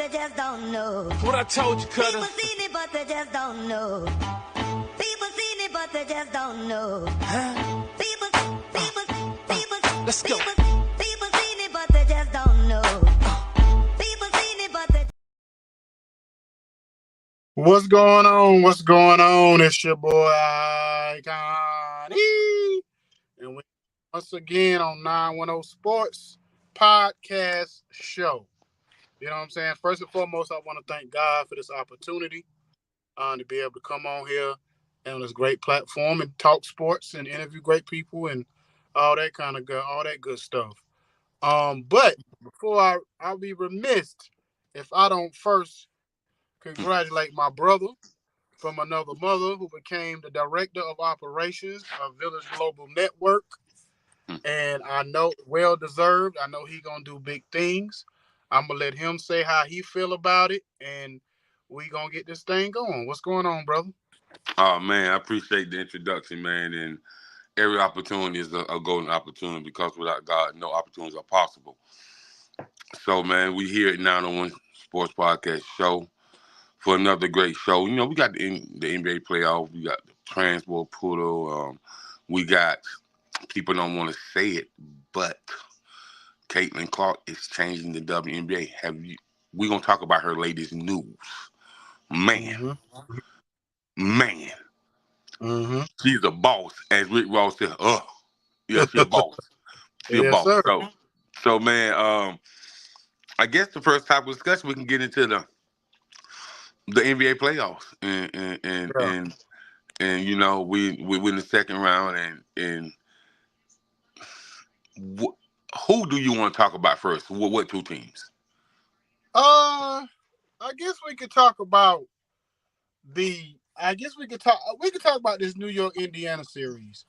they just don't know. What I told you, Cutter. People seen it, but they just don't know. People seen it, but they just don't know. Huh? People, Let's go. people seen it, but they just don't know. People seen it, but they. What's going on? What's going on? It's your boy Icon. And we once again on 910 Sports Podcast Show. You know what I'm saying? First and foremost, I want to thank God for this opportunity to be able to come on here and on this great platform and talk sports and interview great people and all that kind of good, all that good stuff. But before I'll be remiss if I don't first congratulate my brother from another mother who became the director of operations of Village Global Network. And I know well deserved. I know he gonna do big things. I'm gonna let him say how he feel about it, and we gonna get this thing going. What's going on, brother? Oh man, I appreciate the introduction, man. And every opportunity is a golden opportunity because without God, no opportunities are possible. So, man, we here at 901 Sports Podcast Show for another great show. You know, we got the NBA playoff, we got the transport portal, we got people don't want to say it, but Catlin Clark is changing the WNBA. We're gonna talk about her latest news. Man, man. Mm-hmm. She's a boss, as Rick Ross said. Yeah, she's a boss. She's a Yes, boss. sir. So man, I guess the first topic of discussion we can get into the NBA playoffs, and you know we win the second round, and who do you want to talk about first? What two teams? I guess we could talk about we could talk about this New York Indiana series.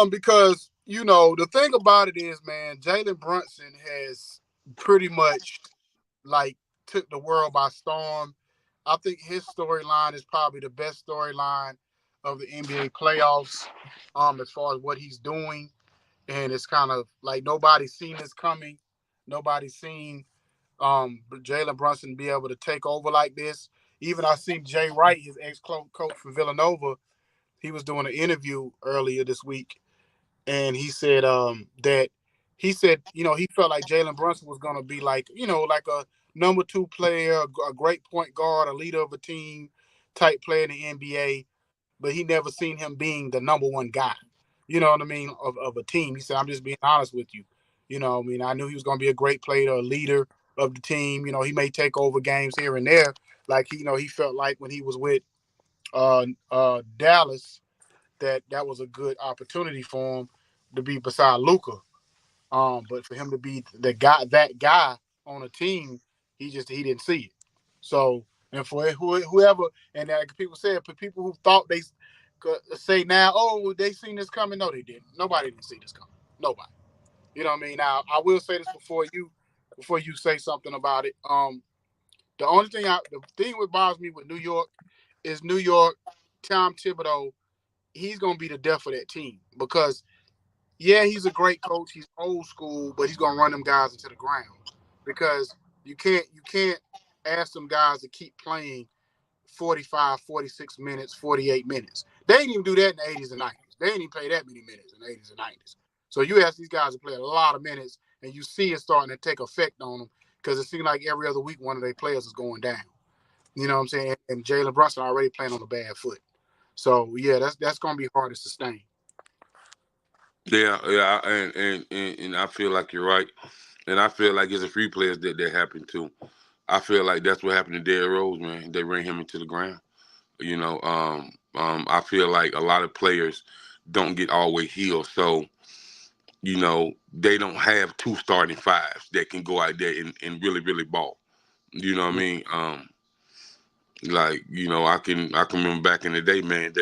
Because you know the thing about it is, man, Jalen Brunson has pretty much like took the world by storm. I think his storyline is probably the best storyline of the NBA playoffs, as far as what he's doing. And it's kind of like nobody's seen this coming. Nobody's seen Jalen Brunson be able to take over like this. Even I seen Jay Wright, his ex-coach for Villanova, he was doing an interview earlier this week, and he said he felt like Jalen Brunson was going to be like like a number 2 player, a great point guard, a leader of a team type player in the NBA, but he never seen him being the number 1 guy. You know what I mean, of a team. He said, I'm just being honest with you. You know, I mean, I knew he was going to be a great player, a leader of the team. You know, he may take over games here and there, like he felt like when he was with Dallas, that was a good opportunity for him to be beside Luka. But for him to be that guy on a team, he didn't see it. So, and for whoever, and like people said, for people who thought they could say now, oh, they seen this coming. No, they didn't. Nobody didn't see this coming. Nobody. You know what I mean? Now, I will say this before you say something about it. The thing that bothers me with New York is New York, Tom Thibodeau. He's gonna be the death of that team because yeah, he's a great coach. He's old school, but he's gonna run them guys into the ground because you can't ask them guys to keep playing 45, 46 minutes, 48 minutes. They didn't even do that in the 80s and 90s. They didn't even play that many minutes in the 80s and 90s. So you ask these guys to play a lot of minutes, and you see it starting to take effect on them because it seems like every other week one of their players is going down. You know what I'm saying? And Jalen Brunson already playing on a bad foot. So yeah, that's gonna be hard to sustain. Yeah, and I feel like you're right, and I feel like there's a few players that happened to. I feel like that's what happened to Derrick Rose, man. They ran him into the ground. You know, I feel like a lot of players don't get all the way healed, so you know they don't have 2 starting fives that can go out there and really really ball. You know what I mean? Like you know, I can remember back in the day, man.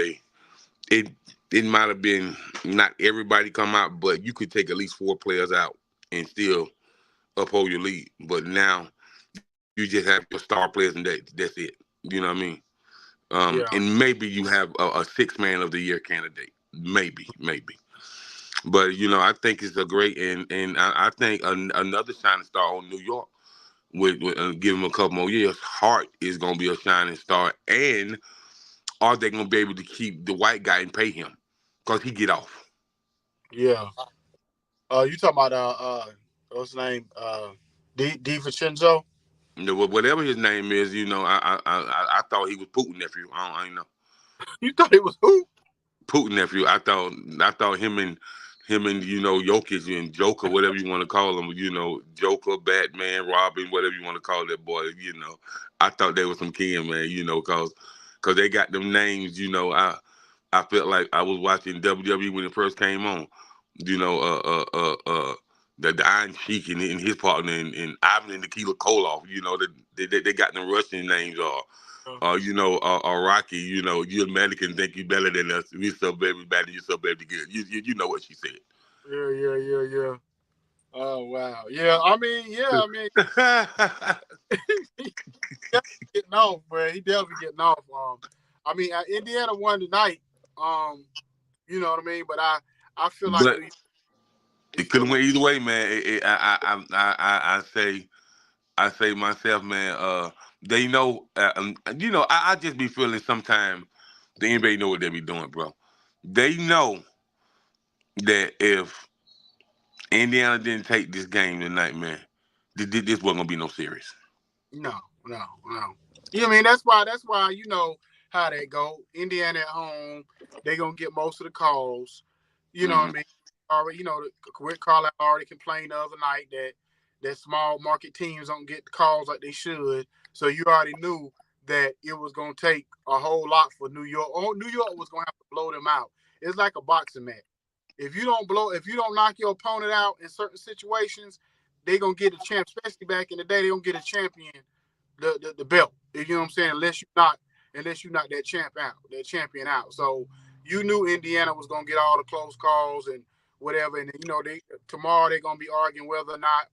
It it might have been not everybody come out, but you could take at least 4 players out and still uphold your lead. But now you just have your star players and that's it. You know what I mean? Yeah. And maybe you have a 6-man of the year candidate. Maybe. But you know, I think it's a great and I think another shining star on New York give him a couple more years, Hart is gonna be a shining star. And are they gonna be able to keep the white guy and pay him? Because he get off. Yeah. You talking about what's his name? D Vincenzo? You know, whatever his name is, I thought he was Putin nephew. I don't know. You thought it was who? Putin nephew. I thought him and Jokic and Joker, whatever you want to call him, Joker, Batman, Robin, whatever you want to call that boy, I thought they were some kin, man, cause they got them names, I felt like I was watching WWE when it first came on, you know, the Iron Sheik and his partner and Ivan and Nikita Koloff, they got them Russian names Rocky, you American think you better than us. We so baby bad, you so baby good. You know what she said. Yeah. Oh wow. Yeah, I mean, he definitely getting off, bro. He definitely getting off. Indiana won tonight. You know what I mean? But I feel like But New York is it could still have went either way, man. I say myself, man. They know. I just be feeling sometimes the NBA know what they be doing, bro. They know that if Indiana didn't take this game tonight, man, this wasn't gonna be no series. no, no. Yeah, I mean that's why you know how they go. Indiana at home, they gonna get most of the calls. You know what Hmm. I mean? Already, Rick Carlisle already complained the other night that small market teams don't get the calls like they should. So you already knew that it was gonna take a whole lot for New York. Oh, New York was gonna have to blow them out. It's like a boxing match. If you don't knock your opponent out in certain situations, they gonna get a champ. Especially back in the day, they gonna get a champion the belt. You know what I'm saying? Unless you knock that champion out. So you knew Indiana was gonna get all the close calls and whatever. And tomorrow they're gonna be arguing whether or not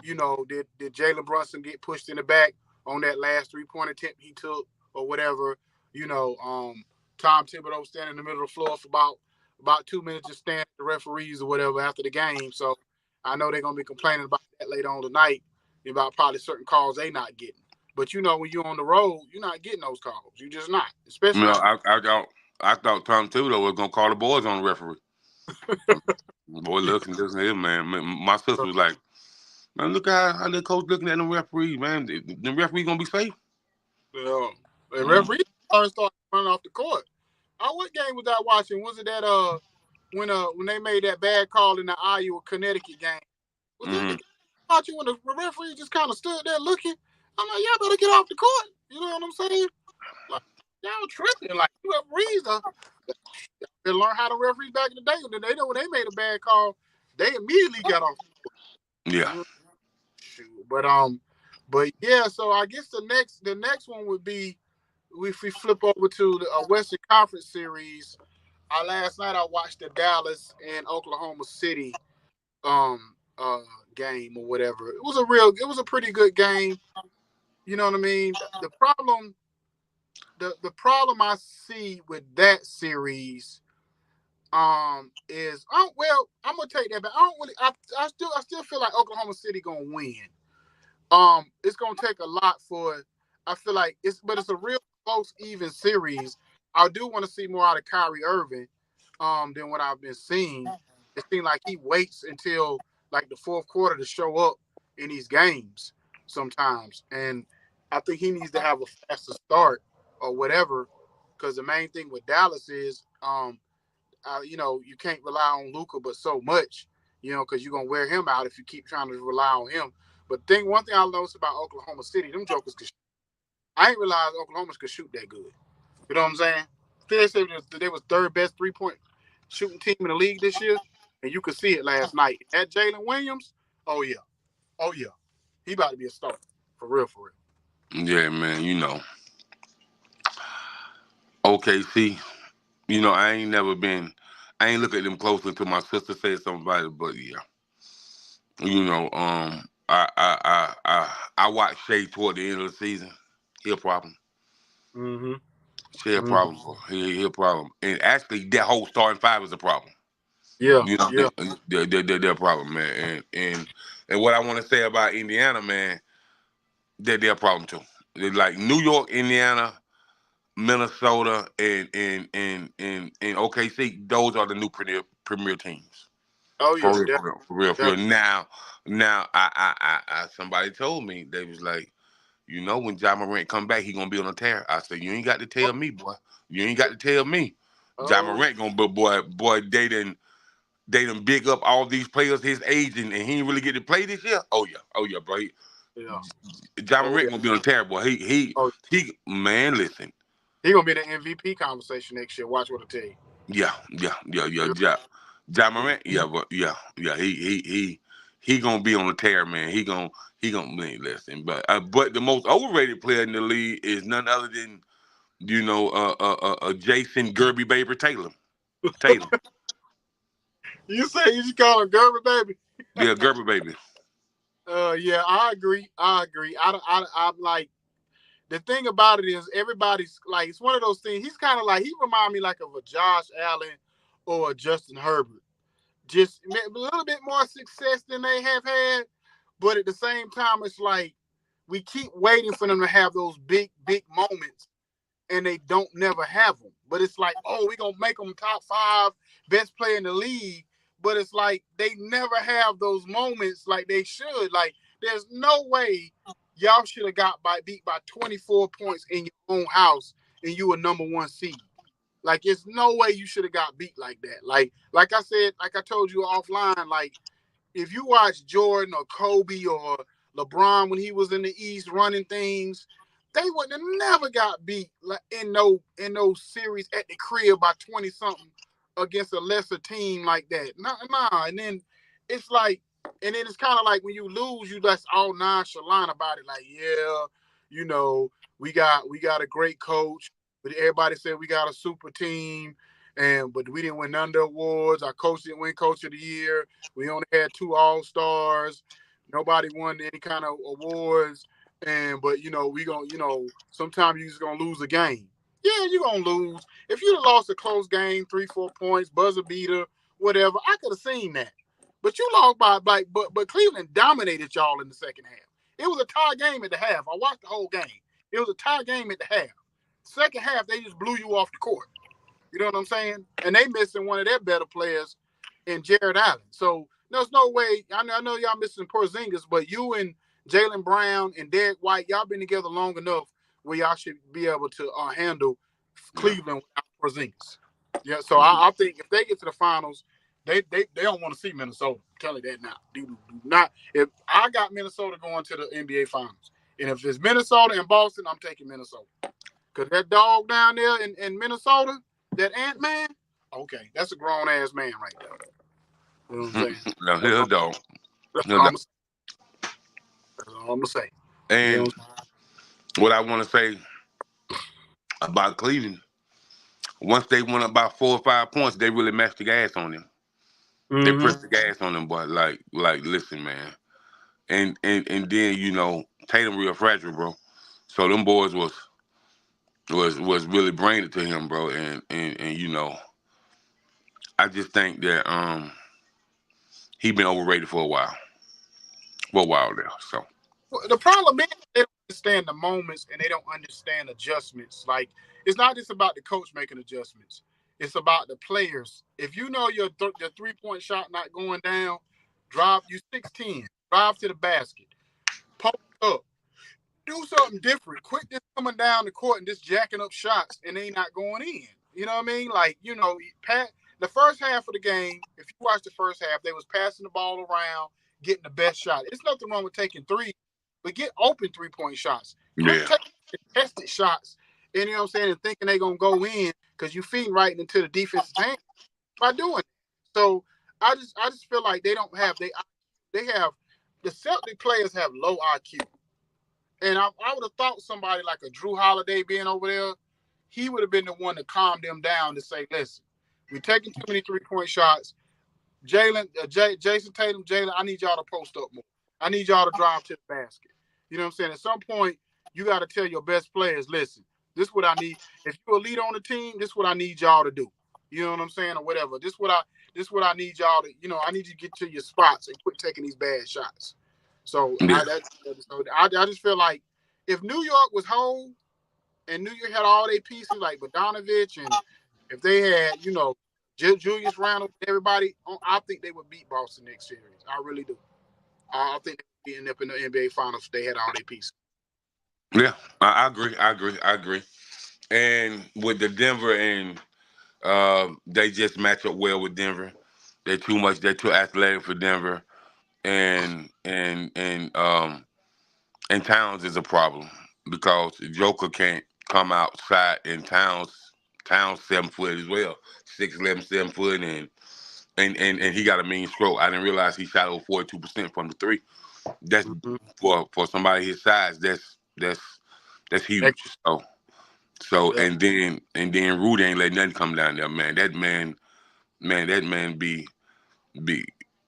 did Jalen Brunson get pushed in the back on that last 3-point attempt he took or whatever. Tom Thibodeau standing in the middle of the floor for about 2 minutes just staring at the referees or whatever after the game. So I know they're gonna be complaining about that later on tonight about probably certain calls they not getting. But when you're on the road, you're not getting those calls. You're just not, especially when I thought Tom Thibodeau was gonna call the boys on the referee. Boy, listen to him, man. My sister was like, man, look how the coach looking at the referees, man. The referee gonna be safe. the Mm. referees started running off the court. What game was I watching? Was it that when they made that bad call in the Iowa Connecticut game? Was that the Hmm. game watching when the referee just kind of stood there looking? I'm like, y'all better get off the court. You know what I'm saying? Like, y'all tripping. Like, referees they learn how to referee back in the day. They know when they made a bad call, they immediately got off. Yeah. Shoot. But yeah. So I guess the next one would be if we flip over to the Western Conference Series. Last night I watched the Dallas and Oklahoma City um game or whatever. It was a pretty good game. You know what I mean? The problem I see with that series is I'm gonna take that back. I don't really I still feel like Oklahoma City gonna win. It's gonna take a lot for I feel like it's a real close even series. I do want to see more out of Kyrie Irving than what I've been seeing. It seems like he waits until like the fourth quarter to show up in these games sometimes. And I think he needs to have a faster start or whatever. Because the main thing with Dallas is you can't rely on Luka but so much, because you're gonna wear him out if you keep trying to rely on him. But one thing I noticed about Oklahoma City, them jokers could shoot. I ain't realized Oklahoma could shoot that good. You know what I'm saying? They said they was third best 3-point shooting team in the league this year, and you could see it last night. That Jalen Williams, oh yeah, he about to be a star for real, for real. Yeah, man. OKC. I ain't look at them close until my sister said something about it. But yeah, I watched Shea toward the end of the season. He a problem. Mm-hmm. Shea a Mm-hmm. problem. He a problem. And actually, that whole starting five is a problem. Yeah, You know, yeah. they're a problem, man. And what I want to say about Indiana, man. they're a problem too. They're like New York, Indiana, Minnesota, and OKC. Those are the new premier teams. Oh For yeah, real, that, for real, for real, for that, real. Now, somebody told me they was like, when Ja Morant come back, he gonna be on a tear. I said, you ain't got to tell me, boy. You ain't got to tell me. Ja oh Morant gonna, but boy, they done big up all these players his age, and he ain't really get to play this year. Oh yeah, bro. yeah, Ja oh Morant yeah, gonna be on a tear, boy. oh Man, listen. he gonna be in the MVP conversation next year. Watch what I tell you. Yeah. Yeah, Ja Morant, yeah, but yeah. He gonna be on the tear, man. He gonna listen. But the most overrated player in the league is none other than Jason Gerby Baby Taylor. Taylor, you say you just call him Gerber, baby? yeah, Gerby Baby. Yeah, I agree. I'm like, the thing about it is everybody's like, it's one of those things. He's kind of like, he remind me like of a Josh Allen or a Justin Herbert. Just a little bit more success than they have had, but at the same time, it's like we keep waiting for them to have those big moments, and they don't never have them. But it's like, oh, we're gonna make them top 5 best player in the league. But it's like they never have those moments like they should. Like, there's no way y'all should have got beat by 24 points in your own house and you were #1 seed. Like, it's no way you should have got beat like that. Like I said, like I told you offline, like, if you watch Jordan or Kobe or LeBron when he was in the East running things, they would have never got beat in no series at the crib by 20 something against a lesser team like that. Nah. And then it's like, and then it's kind of like when you lose, you just all nonchalant about it. Like, yeah, we got a great coach, but everybody said we got a super team, but we didn't win none of the awards. Our coach didn't win Coach of the Year. We only had 2 All-Stars. Nobody won any kind of awards. But we gonna, sometimes you just gonna lose a game. Yeah, you're gonna lose. If you'd have lost a close game, 3-4 points, buzzer beater, whatever, I could have seen that. But you lost but Cleveland dominated y'all in the second half. It was a tie game at the half. I watched the whole game. It was a tie game at the half. Second half, they just blew you off the court. You know what I'm saying? And they missing one of their better players in Jared Allen. So there's no way. I know y'all missing Porzingis, but you and Jaylen Brown and Derek White, y'all been together long enough where y'all should be able to handle Cleveland without Porzingis. Yeah, so I think if they get to the finals, they don't want to see Minnesota. I'm telling you that now. Do not. If I got Minnesota going to the NBA finals, and if it's Minnesota and Boston, I'm taking Minnesota. Because that dog down there in Minnesota, that Ant-Man, okay, that's a grown-ass man right there. You know what I'm saying? No, he's a dog. That's all I'm going to say. And what I want to say about Cleveland, once they went up by 4 or 5 points, they really mashed the gas on them. Mm-hmm. They pressed the gas on them, boy. Like, listen, man. And then, Tatum real fragile, bro. So them boys was really bringing it to him, bro. And I just think that he been overrated for a while. There. So the problem is they don't understand the moments and they don't understand adjustments. Like, it's not just about the coach making adjustments. It's about the players. If you know your 3-point shot not going down, drive you 6'10", drive to the basket, post up, do something different. Quit just coming down the court and just jacking up shots and they not going in. You know what I mean? Like, the first half of the game, if you watch the first half, they was passing the ball around, getting the best shot. It's nothing wrong with taking 3, but get open 3-point shots. Quit taking contested shots, and you know what I'm saying, and thinking they're going to go in because you feeding right into the defense's hand by doing it. So I just feel like they don't have they have the Celtic players have low IQ. And I would have thought somebody like a Drew Holiday being over there, he would have been the one to calm them down to say, listen, we're taking too many 3-point shots. Jason Tatum, Jaylen, I need y'all to post up more. I need y'all to drive to the basket. You know what I'm saying? At some point, you got to tell your best players, listen, this is what I need. If you're a leader on the team, this is what I need y'all to do. You know what I'm saying? Or whatever. This is what I need y'all to, I need you to get to your spots and quit taking these bad shots. So I just feel like if New York was whole and New York had all their pieces like Bogdanovich, and if they had, Julius Randle, everybody, I think they would beat Boston next series. I really do. I think they would end up in the NBA Finals if they had all their pieces. Yeah, I agree. I agree. And with the Denver and they just match up well with Denver. They're too much. They're too athletic for Denver, and Towns is a problem because Joker can't come outside in Towns 7 foot as well, 6'11", 7 foot, and he got a mean stroke. I didn't realize he shot over 42% from the three. That's Mm-hmm. for somebody his size. That's That, huge. So yeah. and then Rudy ain't letting nothing come down there, man. That man be.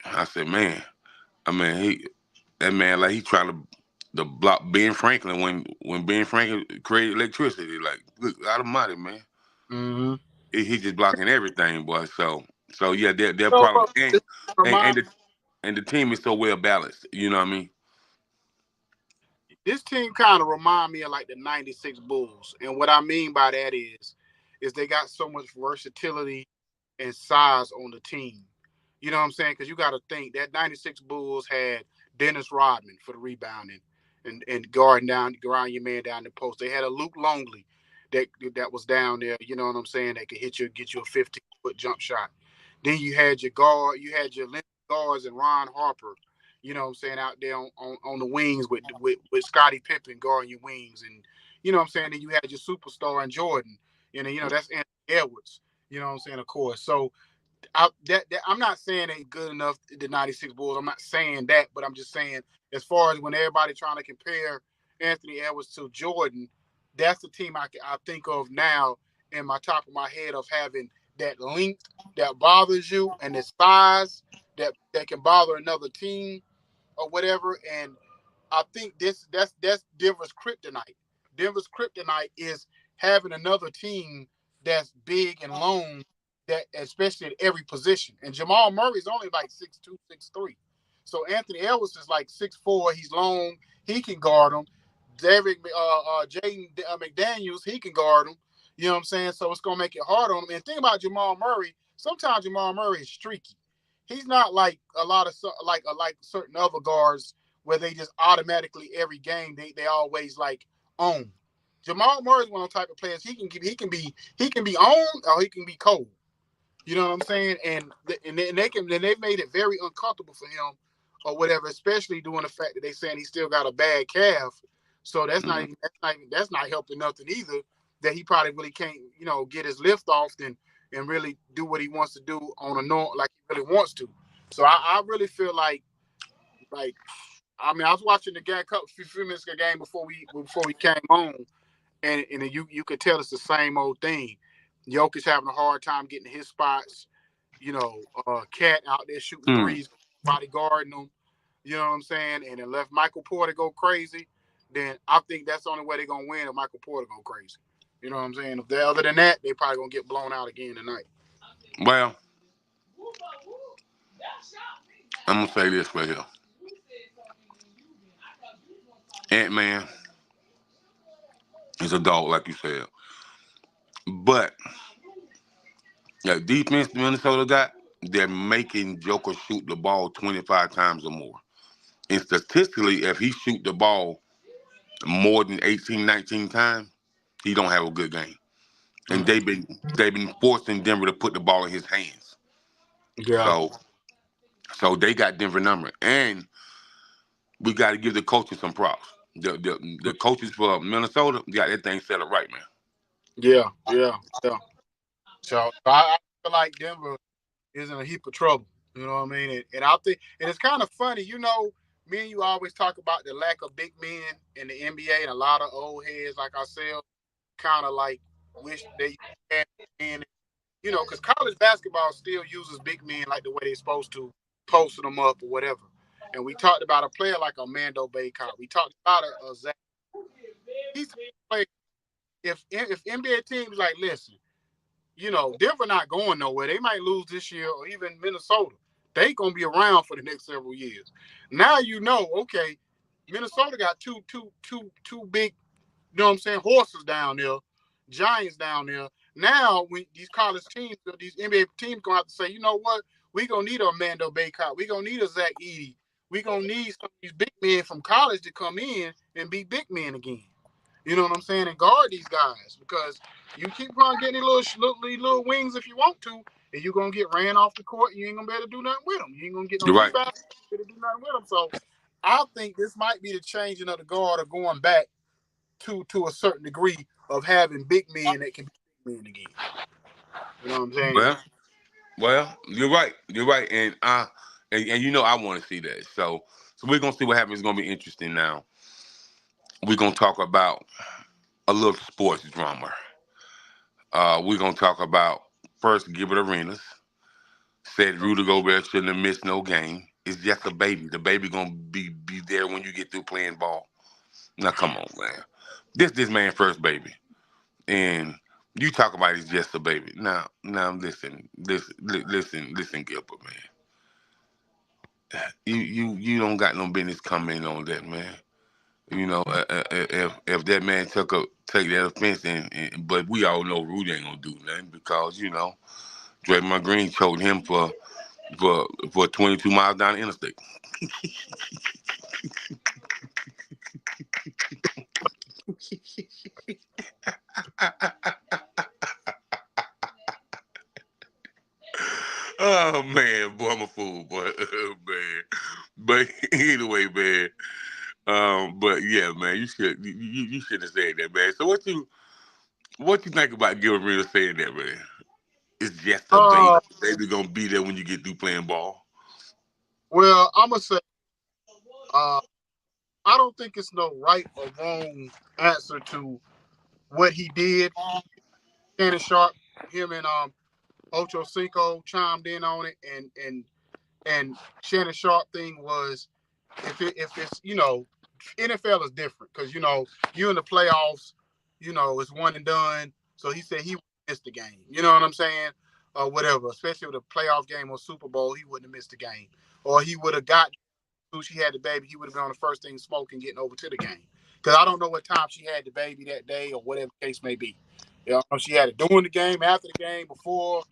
I said, man. I mean, that man like he trying to block Ben Franklin when Ben Franklin created electricity. Like, look, out of money, man. Mm-hmm. He just blocking everything, boy. So yeah, they're So, problems, this and remind and the, and the team is so well balanced. You know what I mean? this team kind of remind me of like the '96 Bulls, and what I mean by that is they got so much versatility and size on the team. You know what I'm saying? Because you got to think that '96 Bulls had Dennis Rodman for the rebounding and guarding your man down the post. They had a Luke Longley that was down there. You know what I'm saying? That could get you a 15-foot jump shot. Then you had your length guards and Ron Harper. You know what I'm saying, out there on the wings with Scottie Pippen guarding your wings, and you know what I'm saying. Then you had your superstar in Jordan. That's Anthony Edwards. You know what I'm saying, of course. So I'm not saying they good enough, the '96 Bulls. I'm not saying that, but I'm just saying as far as when everybody trying to compare Anthony Edwards to Jordan, that's the team I think of now in my top of my head of having that length that bothers you and the size that can bother another team or whatever. And I think that's Denver's kryptonite. Denver's kryptonite is having another team that's big and long, that especially at every position. And Jamal Murray is only like 6'2", 6'3". So Anthony Edwards is like 6'4". He's long. He can guard him. Jaden McDaniels, he can guard him. You know what I'm saying? So it's gonna make it hard on him. And think about Jamal Murray. Sometimes Jamal Murray is streaky. He's not like a lot of like certain other guards where they just automatically every game they always like own. Jamal Murray is one of the type of players he can be on or he can be cold. You know what I'm saying? And they've made it very uncomfortable for him or whatever, especially doing the fact that they saying he still got a bad calf. So that's not helping nothing either. That he probably really can't, get his lift off and really do what he wants to do on a normal, like he really wants to. So I really feel like I mean, I was watching the game a few minutes of the game before we came on, and you could tell it's the same old thing. Jokic having a hard time getting his spots. Cat out there shooting Mm. threes, bodyguarding them. You know what I'm saying? And it left Michael Porter go crazy. Then I think that's the only way they're gonna win if Michael Porter go crazy. You know what I'm saying? Other than that, they probably gonna get blown out again tonight. Well, I'm gonna say this right here. Ant-Man is a dog, like you said, but the defense Minnesota got, they're making Joker shoot the ball 25 times or more. And statistically, if he shoot the ball more than 18, 19 times, he don't have a good game. And Mm. they've been forcing Denver to put the ball in his hands. Yeah. So they got Denver number. And we got to give the coaches some props. The coaches for Minnesota got that thing set up right, man. Yeah. Yeah. Yeah. So I feel like Denver is in a heap of trouble. You know what I mean? And I think, and it's kind of funny, me and you always talk about the lack of big men in the NBA, and a lot of old heads like ourselves kind of like wish they had men, because college basketball still uses big men like the way they're supposed to, posting them up or whatever. And we talked about a player like Armando Baycott. We talked about a Zach. He's like, if NBA teams like, listen, Denver not going nowhere. They might lose this year or even Minnesota. They going to be around for the next several years. Now okay, Minnesota got two big, you know what I'm saying, horses down there, giants down there. Now, when these college teams, these NBA teams gonna have to say, you know what, we gonna need a Armando Bacot, we gonna need a Zach Edey, we gonna need some of these big men from college to come in and be big men again. You know what I'm saying? And guard these guys because you keep on getting little wings if you want to, and you're gonna get ran off the court. And you ain't gonna be able to do nothing with them. You ain't gonna get no You're right. rebounds. You ain't gonna do nothing with them. So I think this might be the changing of the guard or going back to a certain degree of having big men that can be big men again. You know what I'm saying? Well, you're right. You're right, and you know I want to see that. So we're gonna see what happens. It's gonna be interesting. Now we're gonna talk about a little sports drama. We're gonna talk about first Gilbert Arenas said Rudy Gobert shouldn't have missed no game. It's just a baby. The baby gonna be there when you get through playing ball. Now come on, man. This man first baby, and you talk about it's just a baby. Now listen, Gilbert, man. You don't got no business coming on that, man. You know, if that man take that offense, but we all know Rudy ain't gonna do nothing because you know Draymond Green told him for 22 miles down the interstate. Oh man, boy, I'm a fool, boy, man. But anyway, man. But yeah, man, you should have said that, man. So what you think about Gilbert Arenas saying that, man? It's just a baby. Uh, Baby gonna be there when you get through playing ball. well, I'm gonna say, uh, I don't think it's no right or wrong answer to what he did. Shannon Sharp, him and Ocho Cinco chimed in on it, and Shannon Sharp thing was if it's NFL is different because you in the playoffs, it's one and done. So he said he missed the game. You know what I'm saying? Or whatever, especially with a playoff game or Super Bowl, he wouldn't have missed the game, or he would have got who she had the baby. He would have been on the first thing smoking, getting over to the game. Because I don't know what time she had the baby that day or whatever the case may be. She had it during the game, after the game, before.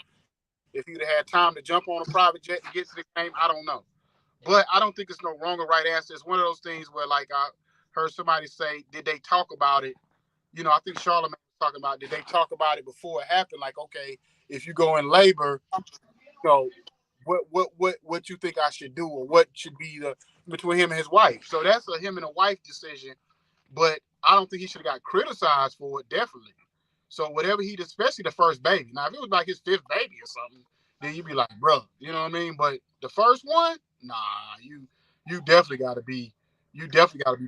If he'd have had time to jump on a private jet to get to the game, I don't know. But I don't think it's no wrong or right answer. It's one of those things where, like, I heard somebody say, did they talk about it? I think Charlamagne was talking about, did they talk about it before it happened? Like, okay, if you go in labor, know, what you think I should do or what should be between him and his wife. So that's a him and a wife decision. But I don't think he should have got criticized for it, definitely. So whatever he did, especially the first baby. Now, if it was like his fifth baby or something, then you'd be like, bro, you know what I mean? But the first one, nah, you definitely gotta be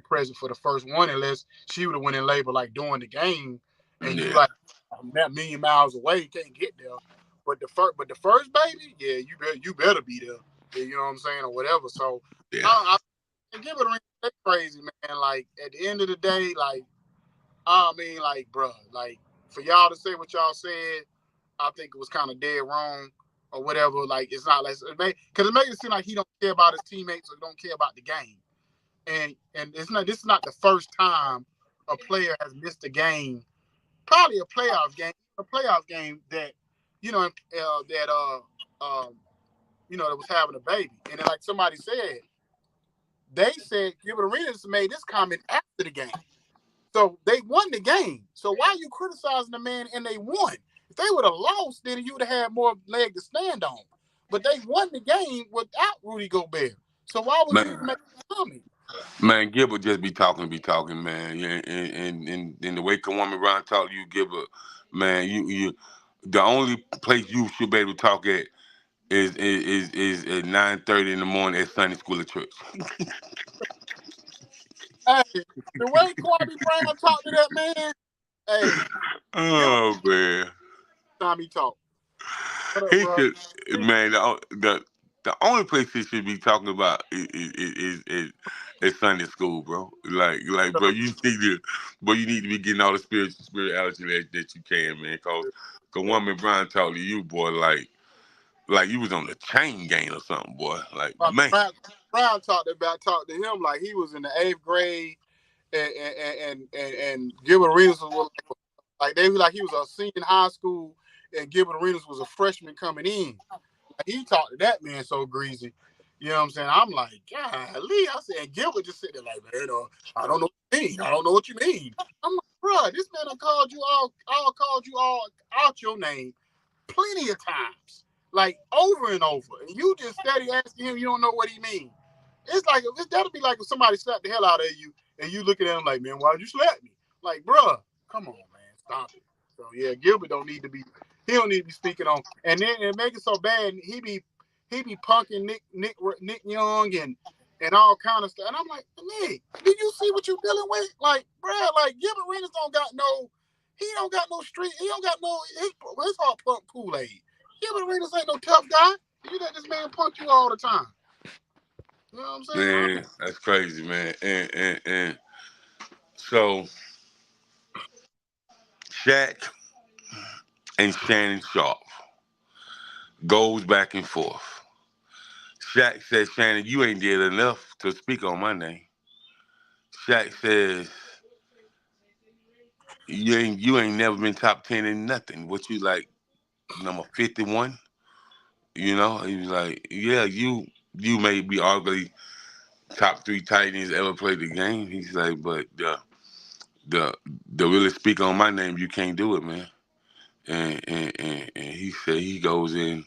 present for the first one unless she would have went in labor like during the game and you like that million miles away, you can't get there. But the first baby, yeah, you better be there. You know what I'm saying, or whatever. So I give it a ring. That's crazy, man. Like at the end of the day, like I mean, like, bro, like for y'all to say what y'all said, I think it was kind of dead wrong or whatever. Like it's not like because it makes it seem like he don't care about his teammates or don't care about the game. And it's not. This is not the first time a player has missed a game. Probably a playoff game that that was having a baby. And then, like somebody said, they said Gilbert Arenas made this comment after the game. So they won the game. So why are you criticizing the man and they won? If they would have lost, then you would have had more leg to stand on. But they won the game without Rudy Gobert. So why would you make a comment? Man, Gilbert just be talking, man. Yeah, and the way Kawhi Brown talk to you, Gilbert, man, you the only place you should be able to talk at is at 9:30 in the morning at Sunday school at church. Hey, the way Kwame Brown talked to that man, hey, oh man, time he talk. He should, man. The only place he should be talking about is Sunday school, bro. Like, bro, you need to be getting all the spirituality that you can, man. Cause woman Brian talk to you, boy, like like you was on the chain gang or something, boy. Like, man. Brown talked to him like he was in the 8th grade, and Gilbert Arenas was like they like he was a senior in high school, and Gilbert Arenas was a freshman coming in. Like, he talked to that man so greasy. You know what I'm saying? I'm like, golly. I said, and Gilbert just sitting there like, man, I don't know what you mean. I don't know what you mean. I'm like, bro, this man done called you all out your name plenty of times, like over and over. And you just steady asking him, you don't know what he mean. It's like, that'll be like if somebody slapped the hell out of you and you looking at him like, man, why'd you slap me? Like, bro, come on, man, stop it. So yeah, Gilbert don't need to be speaking on. And then it make it so bad, he be punking Nick Young and all kind of stuff. And I'm like, Nick, do you see what you dealing with? Like, bro, like Gilbert Arenas don't got no street. He don't got no his heart pump Kool-Aid. Gilbert Arenas ain't no tough guy. You let this man punk you all the time. You know what I'm saying? Man, that's crazy, man. And so Shaq and Shannon Sharp goes back and forth. Shaq says, Shannon, you ain't did enough to speak on my name. Shaq says, you ain't never been top 10 in nothing. What you like, number 51? You know? He was like, yeah, you may be arguably top 3 tight ends ever played the game. He's like, but the really speak on my name, you can't do it, man. And he said he goes in,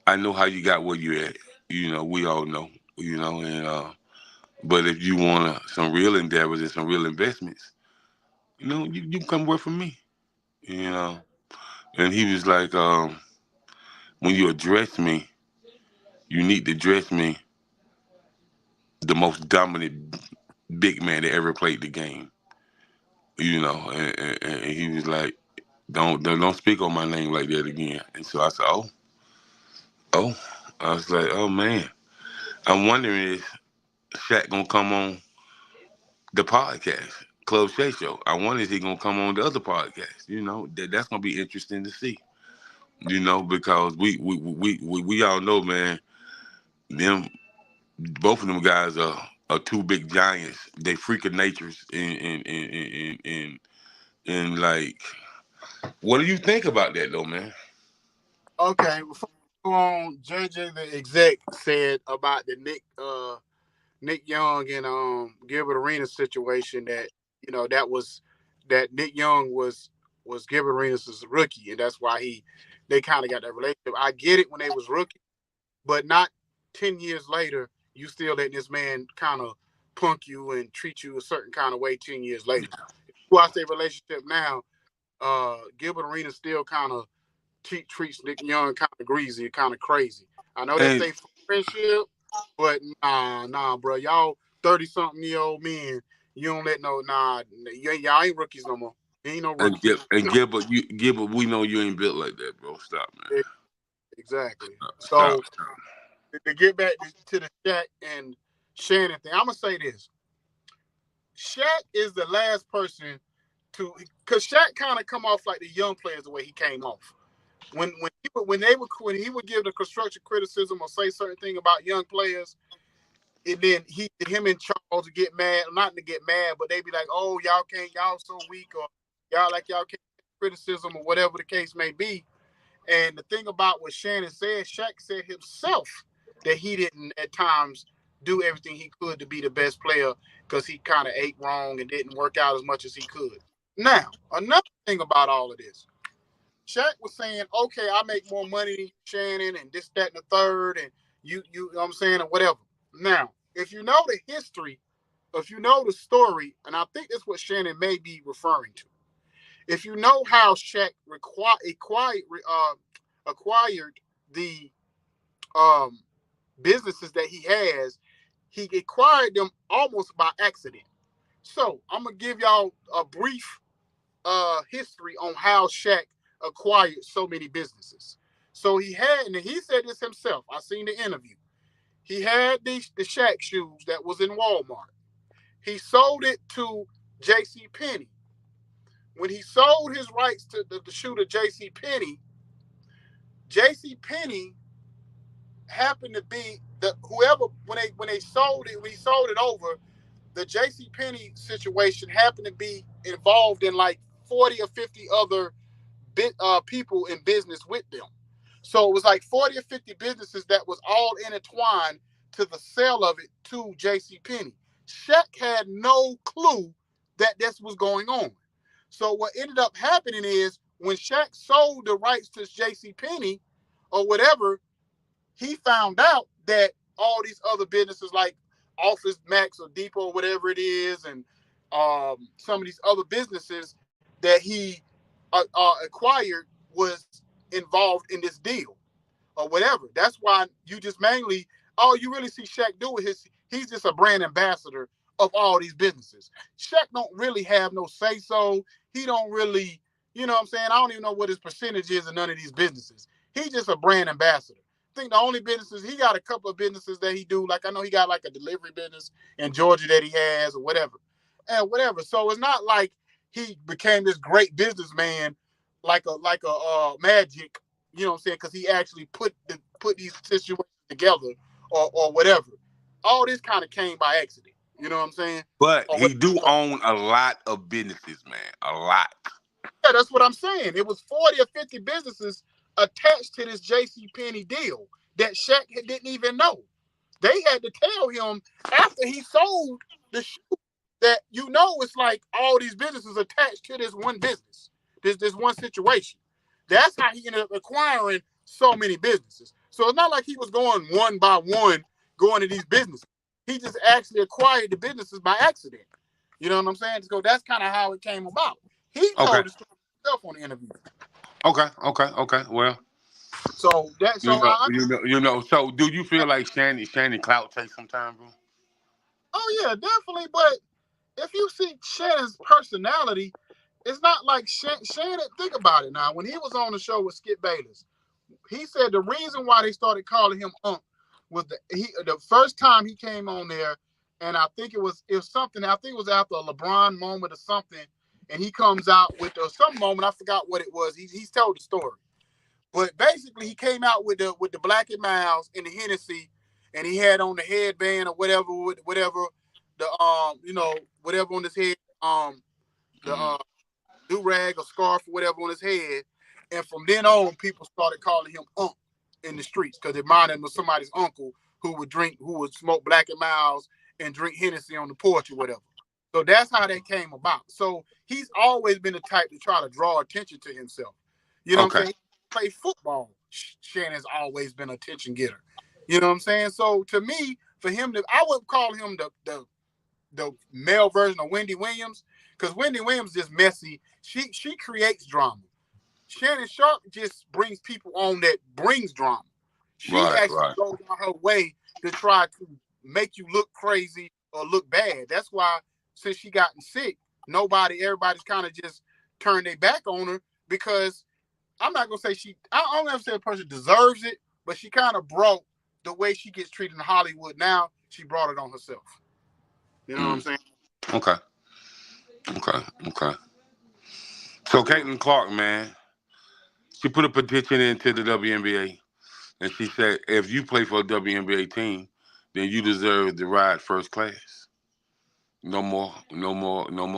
I know how you got where you at. You know, we all know, and but if you want some real endeavors and some real investments, you can come work for me. You know. And he was like, when you address me, you need to address me the most dominant big man that ever played the game. You know, and he was like, don't speak on my name like that again. And so I said, oh, I was like, oh man, I'm wondering if Shaq gonna come on the podcast, Club Shay Show. I wonder if he gonna come on the other podcast. You know, that's gonna be interesting to see. You know, because we all know, man, them both of them guys are 2 big giants. They freak of natures and like, what do you think about that though, man? Okay, before we go on, JJ the exec said about the Nick Young and Gilbert Arenas situation that that Nick Young was Gilbert Arenas' rookie, and that's why they kind of got that relationship. I get it when they was rookie, but not 10 years later, you still letting this man kind of punk you and treat you a certain kind of way 10 years later. If you watch their relationship now, Gilbert Arenas still kind of treats Nick Young kind of greasy, kind of crazy. I know they say friendship, but nah, bro. Y'all 30-something-year-old men, you don't let y'all ain't rookies no more. You ain't no rookies. And Gilbert, we know you ain't built like that, bro. Stop, man. Exactly. Stop. So to get back to the Shaq and Shannon thing, I'm gonna say this: Shaq is the last person because Shaq kind of come off like the young players the way he came off. When he would give the constructive criticism or say certain thing about young players, and then him and Charles would get mad, not to get mad, but they'd be like, "Oh, y'all so weak," or y'all can't get criticism or whatever the case may be. And the thing about what Shannon said, Shaq said himself that he didn't at times do everything he could to be the best player because he kind of ate wrong and didn't work out as much as he could. Now, another thing about all of this, Shaq was saying, okay, I make more money than Shannon and this, that, and the third, and you know what I'm saying, or whatever. Now, if you know the history, if you know the story, and I think that's what Shannon may be referring to. If you know how Shaq acquired the businesses that he acquired them almost by accident. So I'm gonna give y'all a brief history on how Shaq acquired so many businesses. So he said this himself. I seen the interview. He had the Shaq shoes that was in Walmart. He sold it to J.C. Penney. When he sold his rights to the shoe to J.C. Penney happened to be whoever when he sold it over, the J.C. Penney situation happened to be involved in like 40 or 50 other people in business with them. So it was like 40 or 50 businesses that was all intertwined to the sale of it to J.C. Penney. Shaq had no clue that this was going on. So what ended up happening is when Shaq sold the rights to J.C. Penney or whatever, he found out that all these other businesses like Office Max or Depot or whatever it is, and some of these other businesses that he acquired was involved in this deal or whatever. That's why you just mainly, all you really see Shaq do is he's just a brand ambassador of all these businesses. Shaq don't really have no say-so. He don't really, you know what I'm saying? I don't even know what his percentage is in none of these businesses. He's just a brand ambassador. I think the only businesses, he got a couple of businesses that he do. Like I know he got like a delivery business in Georgia that he has or whatever. And whatever. So it's not like he became this great businessman like a Magic, you know what I'm saying? Because he actually put these situations together or whatever. All this kind of came by accident. You know what I'm saying? But he do own a lot of businesses, man. A lot. Yeah, that's what I'm saying. It was 40 or 50 businesses attached to this J.C. Penney deal that Shaq didn't even know. They had to tell him after he sold the shoe that, you know, it's like all these businesses attached to this one business, this one situation. That's how he ended up acquiring so many businesses. So it's not like he was going one by one, going to these businesses. He just actually acquired the businesses by accident. You know what I'm saying? So that's kind of how it came about. He told the story himself on the interview. Okay. Well, so that So, do you feel like Shannon clout takes some time, bro? Oh yeah, definitely. But if you see Shannon's personality, it's not like Shannon. Think about it now. When he was on the show with Skip Bayless, he said the reason why they started calling him Unc was the first time he came on there, and I think it was something. I think it was after a LeBron moment or something, and he comes out with some moment. I forgot what it was. He's told the story, but basically he came out with the Black and Miles and the Hennessy, and he had on the headband or whatever the whatever on his head, the do-rag or scarf or whatever on his head. And from then on, people started calling him Unc in the streets because it reminded him of somebody's uncle who would smoke Black and Miles and drink Hennessy on the porch or whatever. So that's how that came about. So he's always been the type to try to draw attention to himself. You know what I'm saying? He play football. Shannon's always been an attention getter. You know what I'm saying? So to me, for him I wouldn't call him the male version of Wendy Williams, because Wendy Williams is messy. She creates drama. Shannon Sharp just brings people on that brings drama. She actually goes on her way to try to make you look crazy or look bad. That's why since she gotten sick, everybody's kind of just turned their back on her, because I'm not gonna say I don't ever say a person deserves it, but she kind of brought the way she gets treated in Hollywood now. She brought it on herself. You know what I'm saying? Okay. So Caitlin Clark, man, she put a petition into the WNBA, and she said, if you play for a WNBA team, then you deserve to ride first class. No more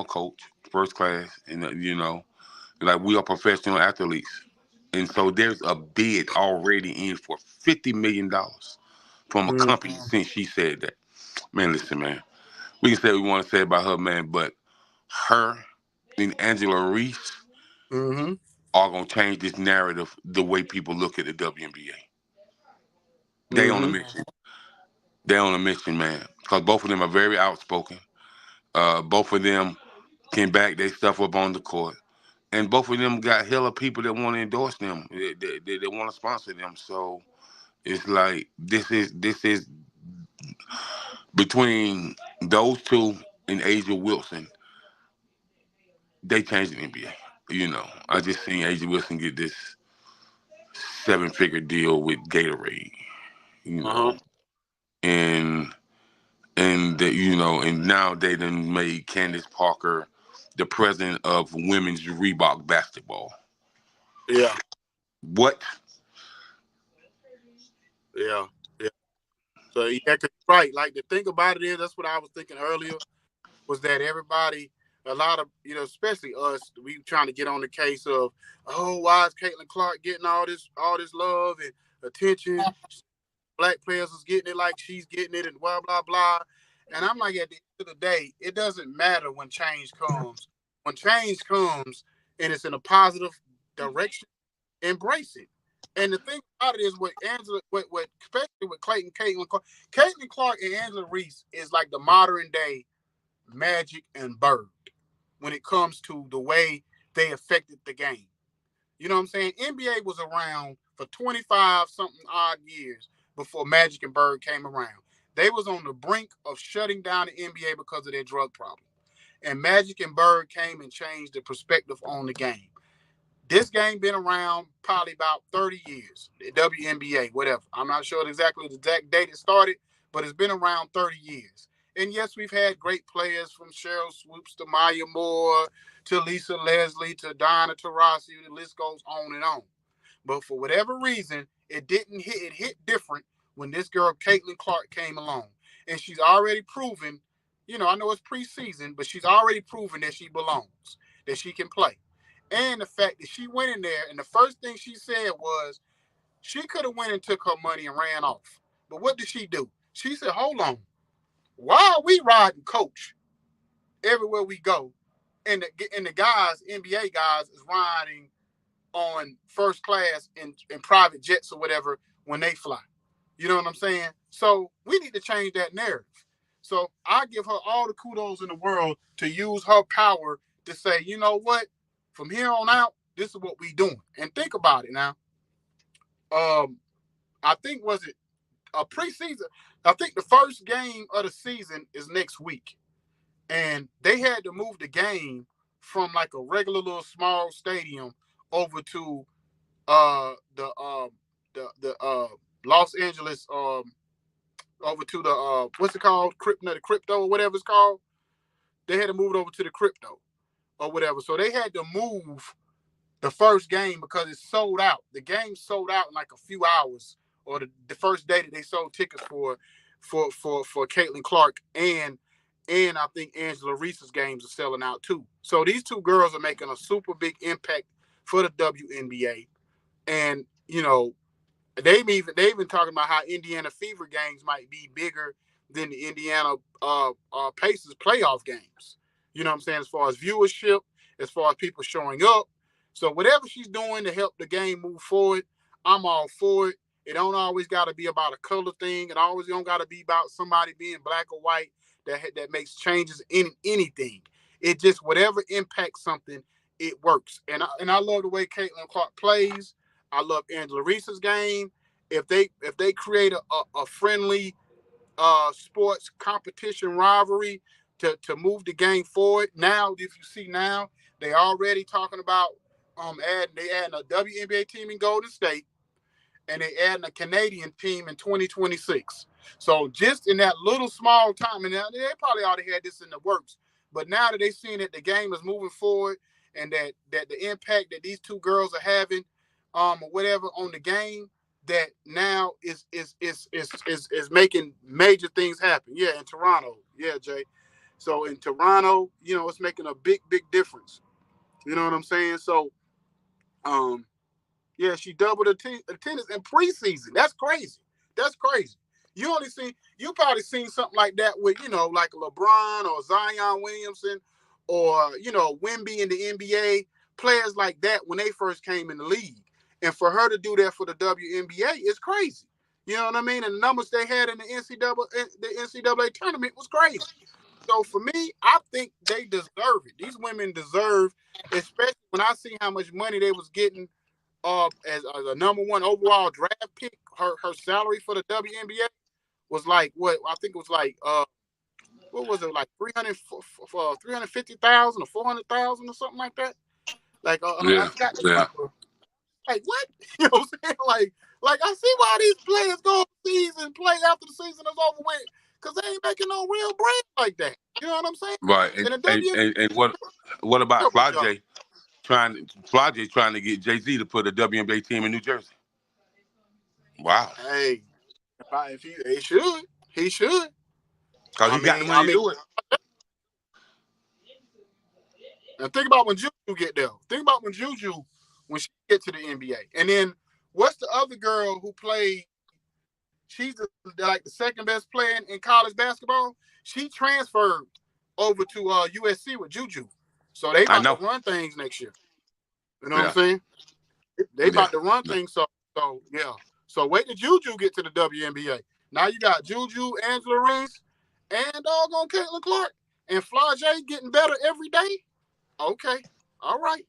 coach, first class, and like we are professional athletes. And so there's a bid already in for $50 million from a company since she said that. Man, listen, man. We can say what we want to say about her, man, but her and Angela Reese are going to change this narrative, the way people look at the WNBA. They on a mission. They're on a mission, man, because both of them are very outspoken. Both of them can back their stuff up on the court. And both of them got hella people that want to endorse them, they want to sponsor them. So it's like this is between those two and Asia Wilson. They changed the NBA. I just seen Asia Wilson get this 7-figure deal with Gatorade. And and now they done made Candace Parker the president of women's Reebok basketball. Yeah. What? Yeah. So yeah, 'cause right. Like the thing about it is, that's what I was thinking earlier, was that everybody, a lot of, especially us, we trying to get on the case of, oh, why is Caitlin Clark getting all this love and attention? Black players is getting it like she's getting it, and blah blah blah. And I'm like, at the end of the day, it doesn't matter when change comes. When change comes and it's in a positive direction, embrace it. And the thing about it is, what Angela, what especially with Caitlin Clark and Angela Reese is like the modern day Magic and Bird when it comes to the way they affected the game. You know what I'm saying? NBA was around for 25 something odd years before Magic and Bird came around. They was on the brink of shutting down the NBA because of their drug problem. And Magic and Bird came and changed the perspective on the game. This game been around probably about 30 years, the WNBA, whatever. I'm not sure exactly the exact date it started, but it's been around 30 years. And yes, we've had great players from Cheryl Swoops to Maya Moore to Lisa Leslie to Donna Taurasi. The list goes on and on. But for whatever reason, it didn't hit. It hit different when this girl Caitlin Clark came along, and she's already proven. I know it's preseason, but she's already proven that she belongs, that she can play. And the fact that she went in there, and the first thing she said was she could have went and took her money and ran off. But what did she do? She said, hold on. Why are we riding coach everywhere we go? And the guys, NBA guys, is riding on first class in private jets or whatever when they fly. You know what I'm saying? So we need to change that narrative. So I give her all the kudos in the world to use her power to say, you know what? From here on out, this is what we doing. And think about it now. I think, was it a preseason? I think the first game of the season is next week. And they had to move the game from like a regular little small stadium over to the Los Angeles, over to the what's it called? The crypto or whatever it's called. They had to move it over to the crypto or whatever. So they had to move the first game because it's sold out. The game sold out in like a few hours, or the first day that they sold tickets for Caitlin Clark, and I think Angela Reese's games are selling out too. So these two girls are making a super big impact for the WNBA. And they've even talking about how Indiana Fever games might be bigger than the Indiana Pacers playoff games. You know what I'm saying? As far as viewership, as far as people showing up. So whatever she's doing to help the game move forward, I'm all for it. It don't always got to be about a color thing. It always don't got to be about somebody being black or white that makes changes in anything. It just, whatever impacts something, it works. And I love the way Caitlin Clark plays. I love Angela Reese's game. If they create a friendly sports competition rivalry to move the game forward. Now, if you see now, they already talking about adding a WNBA team in Golden State, and they adding a Canadian team in 2026. So just in that little small time, and they probably already had this in the works, but now that they seeing that the game is moving forward and that the impact that these two girls are having, or whatever on the game, that now is making major things happen. Yeah, in Toronto. Yeah, Jay. So in Toronto, it's making a big difference. You know what I'm saying? So, yeah, she doubled attendance in preseason. That's crazy. That's crazy. You probably seen something like that with, like LeBron or Zion Williamson or, Wemby in the NBA, players like that when they first came in the league. And for her to do that for the WNBA is crazy. You know what I mean? And the numbers they had in the NCAA tournament was crazy. So for me, I think they deserve it. These women deserve, especially when I see how much money they was getting as a number one overall draft pick. Her salary for the WNBA was like what? I think it was like what was it, like 350,000 or 400,000 or something like that. Like I forgot the number. Like what? You know what I'm saying? Like I see why these players go season play after the season is over with, because they ain't making no real bread like that. You know what I'm saying? Right. And what about Flajay trying to get Jay-Z to put a WNBA team in New Jersey? Wow. Hey, If he should. Because he got the money to do it. And think about when Juju get there. Think about when she get to the NBA. And then what's the other girl who played? She's like the second best player in college basketball. She transferred over to USC with Juju. So they I about to know. run things next year. You know Yeah. what I'm saying? They about to run Yeah. things. So yeah. So wait till Juju get to the WNBA. Now you got Juju, Angela Reese, and doggone Caitlin Clark. And Flau'jae getting better every day. Okay. All right.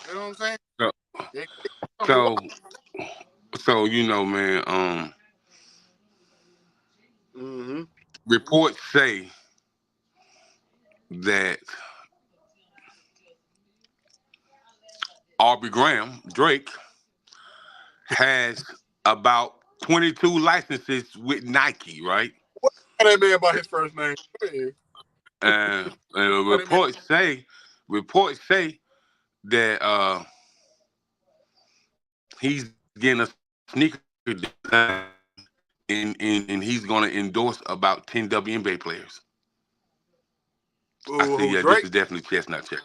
You know what I'm saying? So you know, man, Mm-hmm. reports say that Aubrey Graham, Drake, has about 22 licenses with Nike, right? That man by his first name. Go ahead. And What that man? reports say that he's getting a sneaker design and he's gonna endorse about 10 WNBA players. I said, Ooh, yeah, this Drake. is definitely chestnut checkers.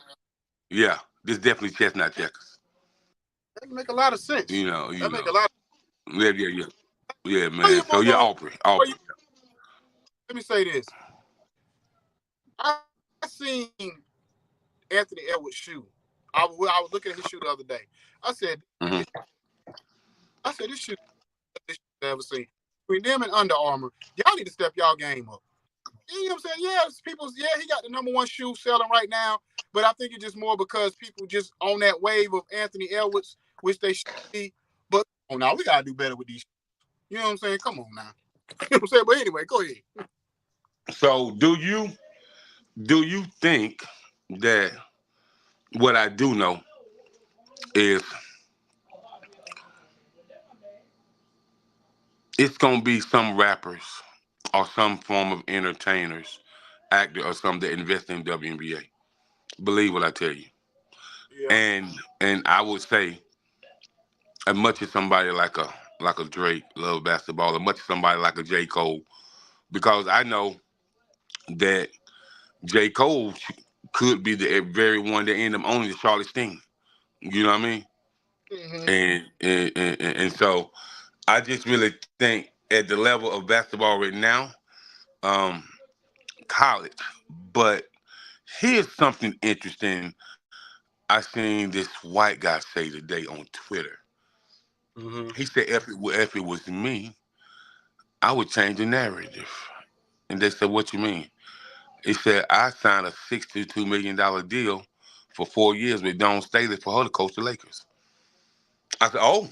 Yeah, this is definitely chestnut checkers. That make a lot of sense. You That make a know. lot. Yeah, Of, man. So yeah, Aubrey. let me say this. I seen Anthony Edwards' shoe. I was looking at his shoe the other day. I said, Mm-hmm. this shoe I've ever seen. Between them and Under Armour, y'all need to step y'all game up. You know what I'm saying? He got the #1 shoe selling right now, but I think it's just more because people just on that wave of Anthony Edwards, which they should be. But now we gotta do better with these. You know what I'm saying? Come on now. You know what I'm saying? But anyway, go ahead. So do you think that what I do know is it's gonna be some rappers or some form of entertainers, actor or some that invest in WNBA. Believe what I tell you. Yeah. And I would say as much as somebody like a Drake love basketball, as much as somebody like a J. Cole, because I know that J. Cole could be the very one that end up owning the Charlotte Sting. You know what I mean? Mm-hmm. And so I just really think at the level of basketball right now, um, college. But here's something interesting I seen this white guy say today on Twitter. Mm-hmm. He said, if it was me, I would change the narrative. And they said, what you mean? He said, I signed a $62 million deal for 4 years with Dawn Staley for her to coach the Lakers. I said, oh.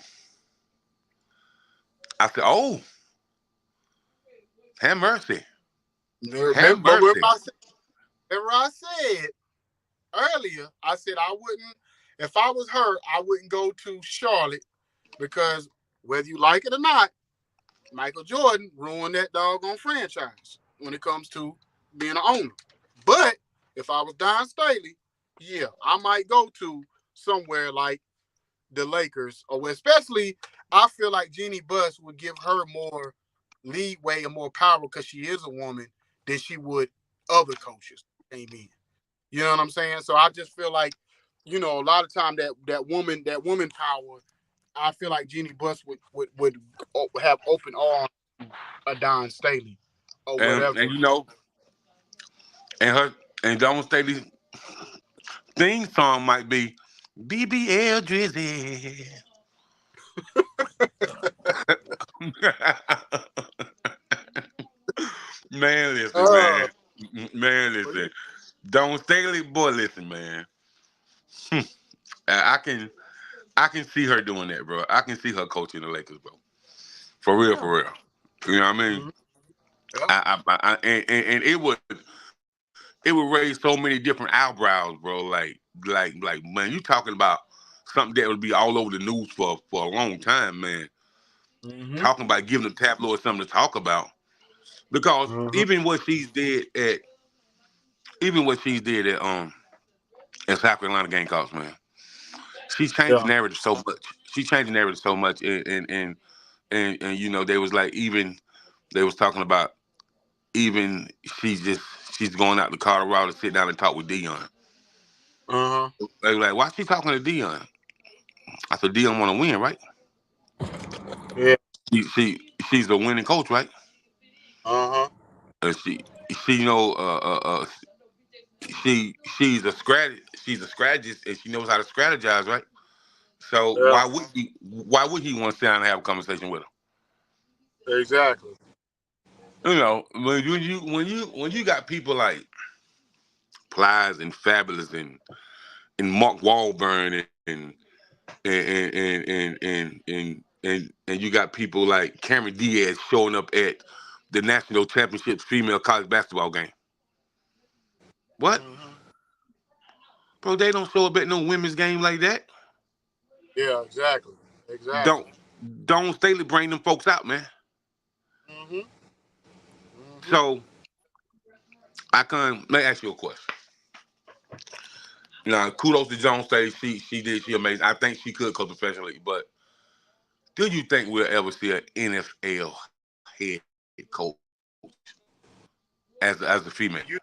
Have mercy. Have Remember, mercy. remember I said earlier, I said I wouldn't, if I was her, I wouldn't go to Charlotte because whether you like it or not, Michael Jordan ruined that doggone franchise when it comes to being an owner. But if I was Don Staley, yeah, I might go to somewhere like the Lakers, or especially I feel like Jeannie Buss would give her more leeway and more power because she is a woman than she would other coaches came in. You know what I'm saying? So I just feel like, a lot of time that woman power, I feel like Jeannie Buss would have open arms a Don Staley or And whatever. you know, and Dawn Staley's theme song might be BBL Drizzy. Man, listen, Uh, man. Man, listen. Dawn Staley, boy, listen, man. I can I can see her doing that, bro. I can see her coaching the Lakers, bro. For real, yeah. for real. You know what I mean? Mm-hmm. Yeah. And it would raise so many different eyebrows, bro. Like, man, you talking about something that would be all over the news for a long time, man. Mm-hmm. Talking about giving the tabloids something to talk about. Because Mm-hmm. even what she's did at South Carolina Gamecocks, man, she's changed Yeah. the narrative so much. She changed the narrative so much, and and you know they was like even they was talking about even she's going out to Colorado to sit down and talk with Dion. Uh huh. They were like, why she talking to Dion? I said Dion want to win, right? Yeah. She's a winning coach, right? Uh huh. Uh, she she you know she's a strategist and she knows how to strategize, right? So Yeah. why would he want to sit down and have a conversation with Exactly. her? You know, when you got people like Plies and Fabulous and Mark Wahlberg and you got people like Cameron Diaz showing up at the national championship female college basketball game. What? Hmm. Bro, they don't show up at no women's game like that. Yeah. Exactly. Exactly. Don't don't Staley bring them folks out, man. Hmm. Hmm. So let me ask you a question. Now, kudos to Jones Staley. She amazing. I think she could coach professionally, but do you think we'll ever see an NFL head coach as a female? You.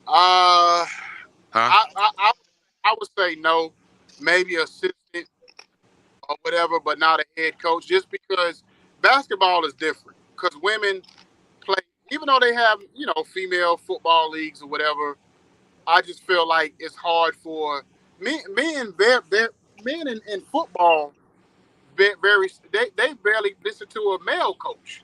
Uh, Huh? I would say no. Maybe assistant or whatever, but not a head coach. Just because basketball is different. Because women play, even though they have female football leagues or whatever. I just feel like it's hard for men. Men in football very they barely listen to a male coach.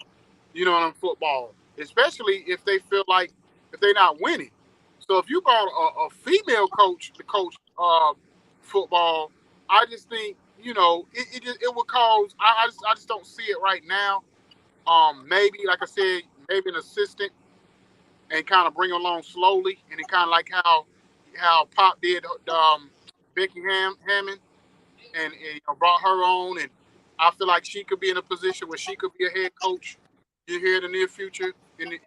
In football, especially if they feel like if they're not winning. So if you brought a female coach to coach football, I just think it would cause. I just don't see it right now. Maybe like I said, maybe an assistant and kind of bring them along slowly, and it kind of like how Pop did Becky Hammond and brought her on, and I feel like she could be in a position where she could be a head coach here in the near future in the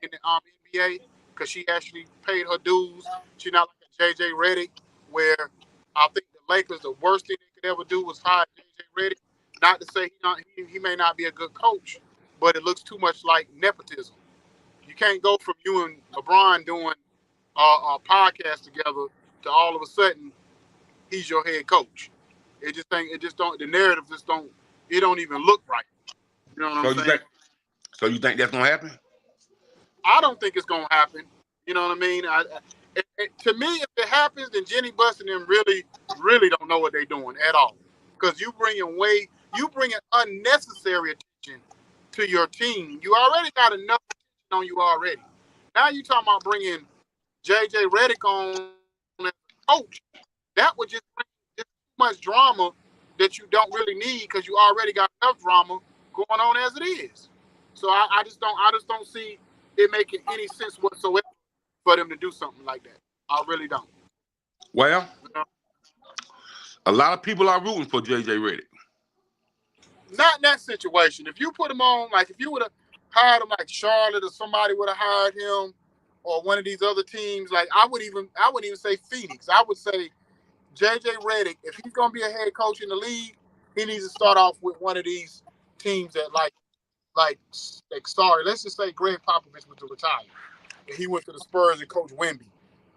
NBA because she actually paid her dues. She's not like a JJ Redick, where I think the Lakers the worst thing they could ever do was hire JJ Redick. Not to say he may not be a good coach, but it looks too much like nepotism. You can't go from you and LeBron doing a podcast together to all of a sudden he's your head coach. It just don't the narrative just don't it don't even look right. You know what I'm So you saying? think so you think that's gonna happen? I don't think it's gonna happen. You know what I mean? To me, if it happens, then Jenny Buss and them really don't know what they're doing at all. Because you bringing unnecessary attention to your team. You already got enough attention on you already. Now you talking about bringing JJ Redick on as a coach. That would just bring just too much drama that you don't really need because you already got enough drama going on as it is. So I just don't see it making any sense whatsoever for them to do something like that. I really don't. Well, You know? a lot of people are rooting for JJ Redick. Not in that situation. If you put him on, like if you would have hired him like Charlotte or somebody would have hired him or one of these other teams, like I wouldn't even say Phoenix. I would say JJ Redick, if he's gonna be a head coach in the league, he needs to start off with one of these teams that like sorry, let's just say Greg Popovich was to retire. And he went to the Spurs and coached Wemby,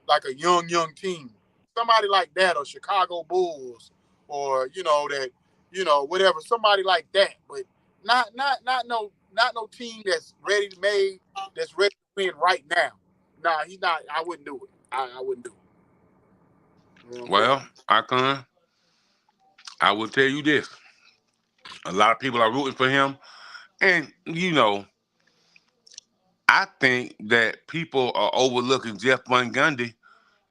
like a young team. Somebody like that, or Chicago Bulls, or whatever, somebody like that. But not no team that's ready made, that's ready to win right now. Nah, he's not. I wouldn't do it. I wouldn't do it. You know what I'm saying? Well, I will tell you this. A lot of people are rooting for him. And I think that people are overlooking Jeff Van Gundy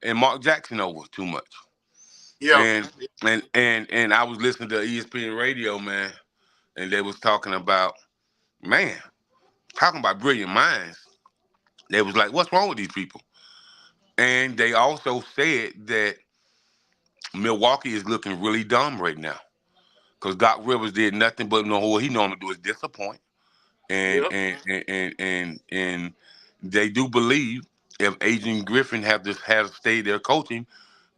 and Mark Jackson over too much. Yeah. And I was listening to ESPN radio, man, and they was man, talking about brilliant minds. They was like, what's wrong with these people? And they also said that Milwaukee is looking really dumb right now. Because Doc Rivers did nothing but what he normally do is disappoint. And Yeah. and and and they do believe if Adrian Griffin have stayed there coaching,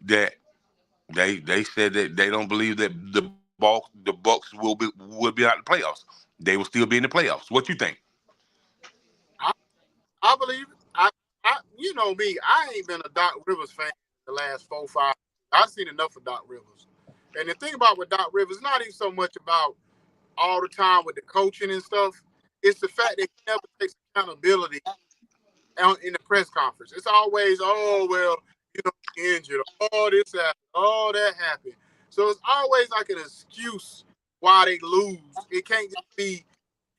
that they said that they don't believe that the Bulls Bucks will be out of the playoffs. They will still be in the playoffs. What you think? I, I believe it. You know me, I ain't been a Doc Rivers fan the last 4-5. I've seen enough of Doc Rivers. And the thing about with Doc Rivers, not even so much about all the time with the coaching and stuff. It's the fact that he never takes accountability in the press conference. It's always, oh, well, you know, injured. Oh, this happened. Oh, that happened. So it's always like an excuse why they lose. It can't just be,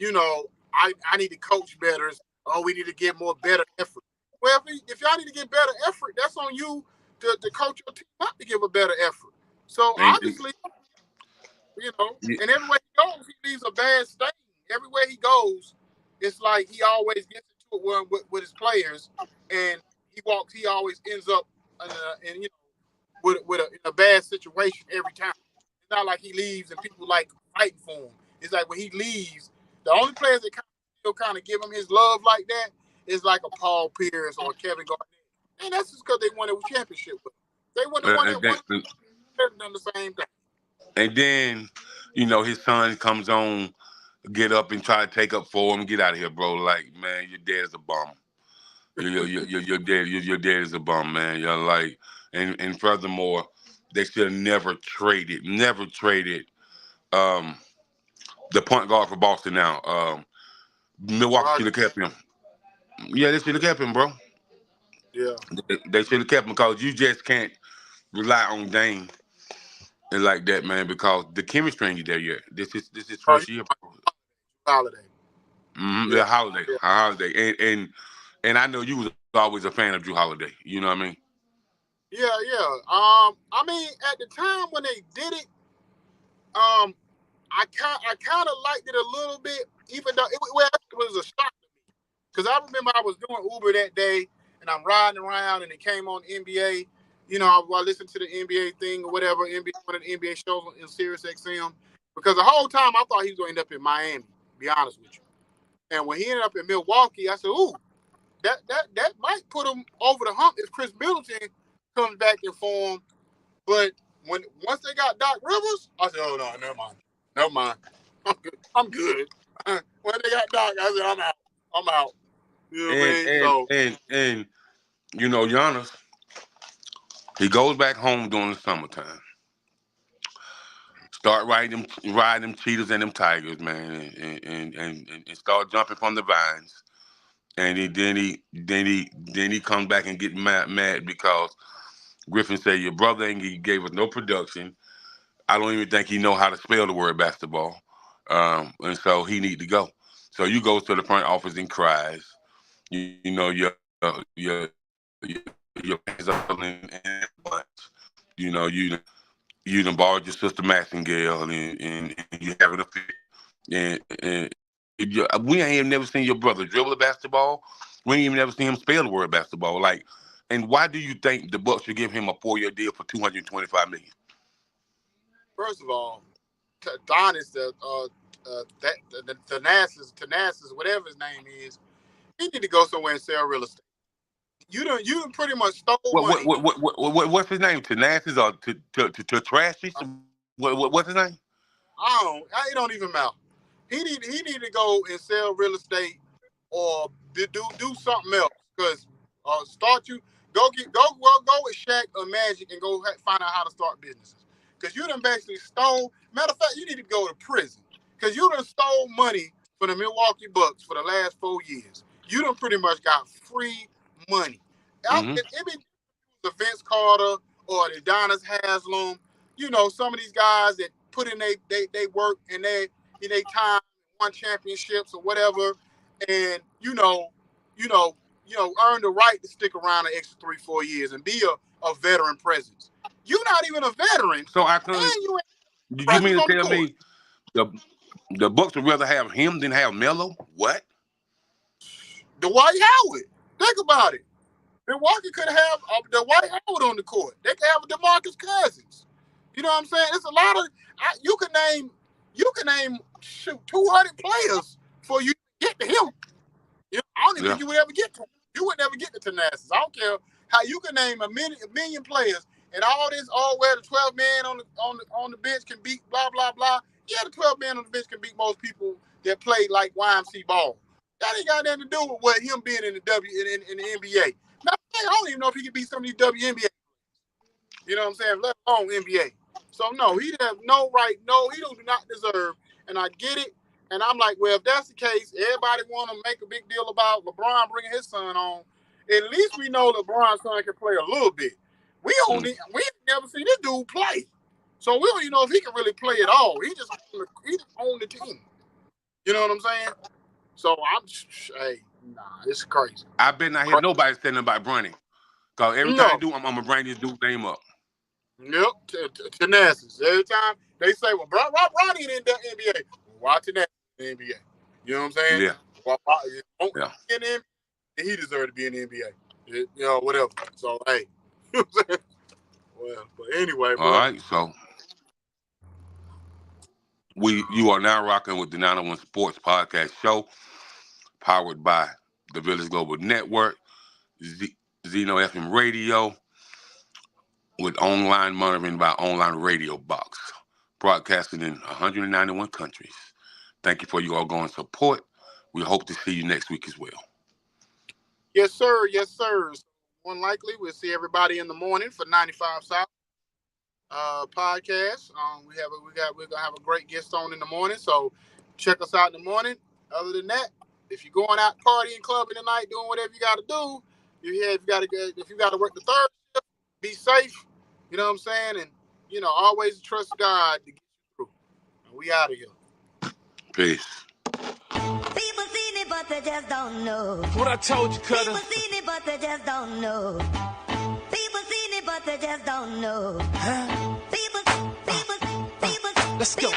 you know, I need to coach better. Oh, we need to get more better effort. Well, if y'all need to get better effort, that's on you to coach your team not to give a better effort. So obviously, you know, and everywhere he goes, he leaves a bad stain. Everywhere he goes, it's like he always gets into it with his players, and he always ends up in you know with a bad situation every time. It's not like he leaves and people like fighting for him. It's like when he leaves, the only players that still kind of give him his love like that is like a Paul Pierce or a Kevin Garnett, and that's just because they won a championship with him. They wouldn't have won that one. Done the same thing. And then, you know, his son comes on, get up and try to take up for him. Get out of here, bro. Like, man, your dad is a bum. Your dad is a bum, man. You're like, and furthermore, they should have never traded the point guard for Boston now. Milwaukee should have kept him. Yeah, they should have kept him, bro. Yeah. They should have kept him because you just can't rely on Dame and like that, man, because the chemistry ain't there yet. This is first year. Holiday. Yeah, Holiday. And I know you was always a fan of Drew Holiday. You know what I mean? Yeah. I mean, at the time when they did it, I kind of liked it a little bit, even though it was a shock to me. Because I remember I was doing Uber that day, and I'm riding around, and it came on NBA. You know, I listened to the NBA thing or whatever, one of the NBA shows in Sirius XM. Because the whole time I thought he was going to end up in Miami, to be honest with you. And when he ended up in Milwaukee, I said, ooh, that might put him over the hump if Chris Middleton comes back in form. But once they got Doc Rivers, I said, oh, no, never mind. I'm good. When they got Doc, I said, I'm out. You know what I mean? And you know, Giannis, he goes back home during the summertime. Start riding them cheetahs and them tigers, man, and start jumping from the vines. And then he comes back and get mad because Griffin said your brother ain't gave us no production. I don't even think he know how to spell the word basketball, and so he need to go. So you goes to the front office and cries. You know your hands up in bunch. You know you done borrowed your sister Maxingale and you having a fit. And we ain't even never seen your brother dribble a basketball. We ain't even never seen him spell the word basketball. Like, and why do you think the Bucks should give him a 4-year deal for $225 million? First of all, Donis, Thanasis, whatever his name is, he need to go somewhere and sell real estate. You done pretty much stole money. What's his name? Thanasis or to Trashy? What's his name? It don't even matter. He need to go and sell real estate or do something else. Because go with Shaq or Magic and go find out how to start businesses. Because you done basically stole. Matter of fact, you need to go to prison. Because you done stole money for the Milwaukee Bucks for the last 4 years. You done pretty much got free money. Mm-hmm. It be the Vince Carter or the Donis Haslam, you know, some of these guys that put in they work and they time, won championships or whatever, and you know, earn the right to stick around an extra 3-4 years and be a veteran presence. You're not even a veteran. So I couldn't. You mean to tell me the Bucks would rather have him than have Melo? What? Dwight Howard. Think about it. Milwaukee could have Dwight Howard on the court. They could have DeMarcus Cousins. You know what I'm saying? It's a lot of you can name 200 players for you to get to him. You know, I don't even think you would ever get to him. You would never get to Thanasis. I don't care how you can name a million players. And all this, where the 12 man on the bench can beat blah blah blah. Yeah, the 12 man on the bench can beat most people that play like YMC ball. That ain't got nothing to do with what him being in the in the NBA. Now, I don't even know if he can beat some of these WNBA. You know what I'm saying? Let alone NBA. So no, he have no right. No, he do not deserve. And I get it. And I'm like, well, if that's the case, everybody want to make a big deal about LeBron bringing his son on. At least we know LeBron's son can play a little bit. We never seen this dude play, so we don't even know if he can really play at all. He just on the team. You know what I'm saying? So it's crazy. I bet not hear nobody saying about Bronny. Cause every time I do, I'm gonna bring this dude's name up. Yep, Tenacious. Every time they say, well, Bronny in the NBA. Why Tenacious in the NBA? You know what I'm saying? Yeah. In the NBA, he deserved to be in the NBA. Whatever. So, hey. Well, but anyway, bro. All right, so you are now rocking with the 901 Sports Podcast Show, powered by the Village Global Network, Zeno FM Radio, with online monitoring by Online Radio Box, broadcasting in 191 countries. Thank you for your ongoing support. We hope to see you next week as well. Yes, sir. Yes, sir. More likely, we'll see everybody in the morning for 95 South podcast. We're gonna have a great guest on in the morning, so check us out in the morning. Other than that, if you're going out partying, clubbing tonight, doing whatever you got to do, if you got to work the third shift, be safe. You know what I'm saying? And always trust God to get you through. And we out of here. Peace. People seen it, but they just don't know. What I told you, Cutter. People seen it, but they just don't know. People seen it, but they just don't know. Let's go.